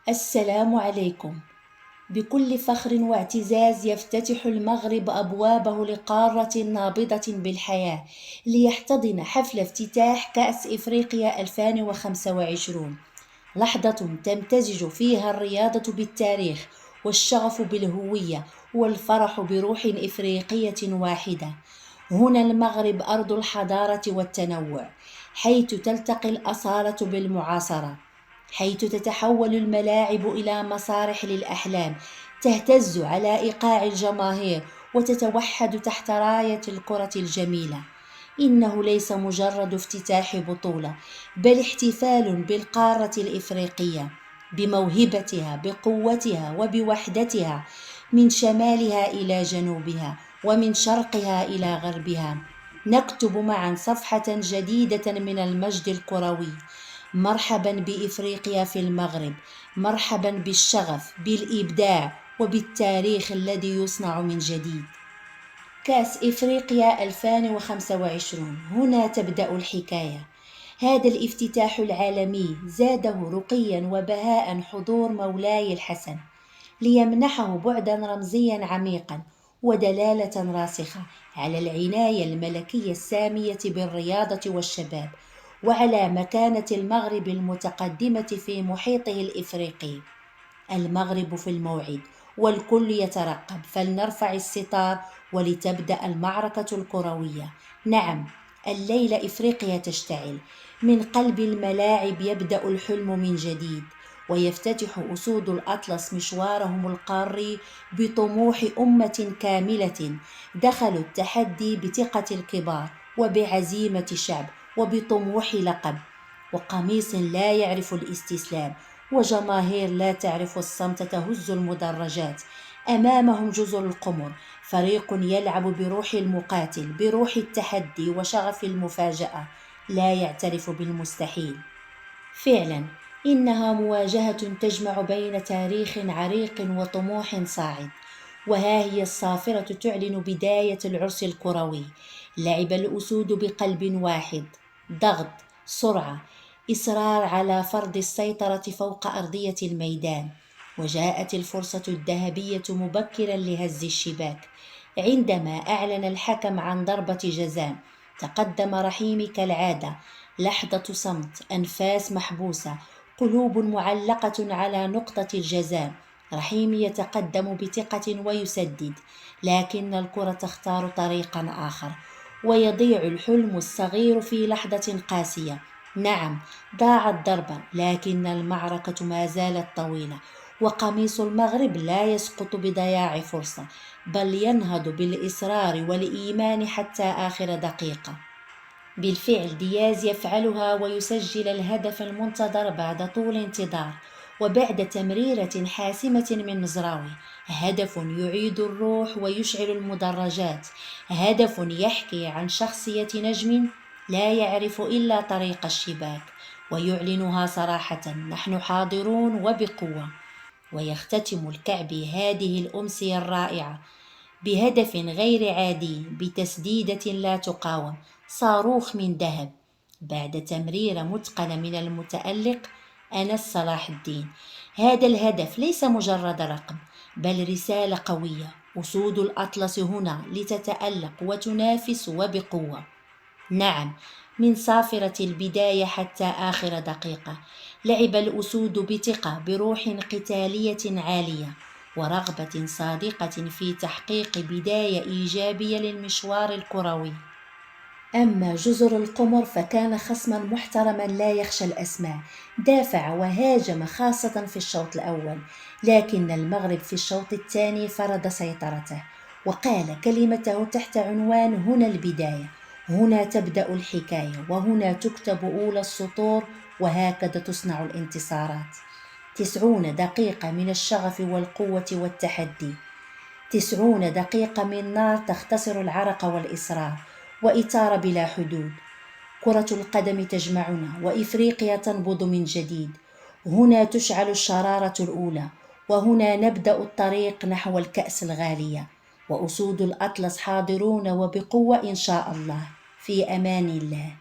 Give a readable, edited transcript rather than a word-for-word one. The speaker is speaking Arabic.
السلام عليكم. بكل فخر واعتزاز يفتتح المغرب أبوابه لقارة نابضة بالحياة ليحتضن حفل افتتاح كأس إفريقيا 2025، لحظة تمتزج فيها الرياضة بالتاريخ والشغف بالهوية والفرح بروح إفريقية واحدة. هنا المغرب أرض الحضارة والتنوع، حيث تلتقي الأصالة بالمعاصرة، حيث تتحول الملاعب إلى مسارح للأحلام تهتز على إيقاع الجماهير وتتوحد تحت راية الكرة الجميلة. إنه ليس مجرد افتتاح بطولة، بل احتفال بالقارة الإفريقية بموهبتها، بقوتها وبوحدتها، من شمالها إلى جنوبها ومن شرقها إلى غربها. نكتب معا صفحة جديدة من المجد الكروي. مرحبا بإفريقيا في المغرب، مرحبا بالشغف، بالإبداع وبالتاريخ الذي يصنع من جديد. كأس إفريقيا 2025، هنا تبدأ الحكاية. هذا الافتتاح العالمي زاده رقيا وبهاء حضور مولاي الحسن، ليمنحه بعدا رمزيا عميقا ودلالة راسخة على العناية الملكية السامية بالرياضة والشباب، وعلى مكانة المغرب المتقدمة في محيطه الإفريقي. المغرب في الموعد والكل يترقب، فلنرفع الستار ولتبدأ المعركة الكروية. نعم، الليلة إفريقيا تشتعل، من قلب الملاعب يبدأ الحلم من جديد، ويفتتح أسود الأطلس مشوارهم القاري بطموح أمة كاملة دخلوا التحدي بثقة الكبار وبعزيمة شعب وبطموح لقب، وقميص لا يعرف الاستسلام وجماهير لا تعرف الصمت تهز المدرجات. أمامهم جزر القمر، فريق يلعب بروح المقاتل، بروح التحدي وشغف المفاجأة، لا يعترف بالمستحيل. فعلا، إنها مواجهة تجمع بين تاريخ عريق وطموح صاعد. وها هي الصافرة تعلن بداية العرس الكروي. لعب الأسود بقلب واحد، ضغط، سرعة، إصرار على فرض السيطرة فوق أرضية الميدان. وجاءت الفرصة الذهبية مبكرا لهز الشباك، عندما أعلن الحكم عن ضربة جزاء. تقدم رحيمي كالعادة، لحظة صمت، أنفاس محبوسة، قلوب معلقة على نقطة الجزاء. رحيم يتقدم بثقة ويسدد، لكن الكرة تختار طريقا آخر، ويضيع الحلم الصغير في لحظة قاسية. نعم، ضاعت ضربة، لكن المعركة ما زالت طويلة، وقميص المغرب لا يسقط بضياع فرصة، بل ينهض بالإصرار والإيمان حتى آخر دقيقة. بالفعل دياز يفعلها ويسجل الهدف المنتظر بعد طول انتظار، وبعد تمريرة حاسمة من مزراوي. هدف يعيد الروح ويشعل المدرجات، هدف يحكي عن شخصية نجم لا يعرف إلا طريق الشباك، ويعلنها صراحة: نحن حاضرون وبقوة. ويختتم الكعبي هذه الأمسية الرائعة بهدف غير عادي، بتسديدة لا تقاوم، صاروخ من ذهب، بعد تمريرة متقنة من المتألق أنس صلاح الدين. هذا الهدف ليس مجرد رقم، بل رسالة قوية: أسود الأطلس هنا لتتألق وتنافس وبقوة. نعم، من صافرة البداية حتى آخر دقيقة، لعب الأسود بثقة، بروح قتالية عالية، ورغبة صادقة في تحقيق بداية إيجابية للمشوار الكروي. أما جزر القمر فكان خصما محترما لا يخشى الأسماء، دافع وهاجم خاصة في الشوط الأول، لكن المغرب في الشوط الثاني فرض سيطرته، وقال كلمته تحت عنوان: هنا البداية، هنا تبدأ الحكاية، وهنا تكتب أولى السطور، وهكذا تصنع الانتصارات. 90 دقيقة من الشغف والقوة والتحدي، 90 دقيقة من نار تختصر العرق والإصرار، وإثارة بلا حدود. كرة القدم تجمعنا، وإفريقيا تنبض من جديد. هنا تشعل الشرارة الأولى، وهنا نبدأ الطريق نحو الكأس الغالية. وأسود الأطلس حاضرون وبقوة إن شاء الله. في أمان الله.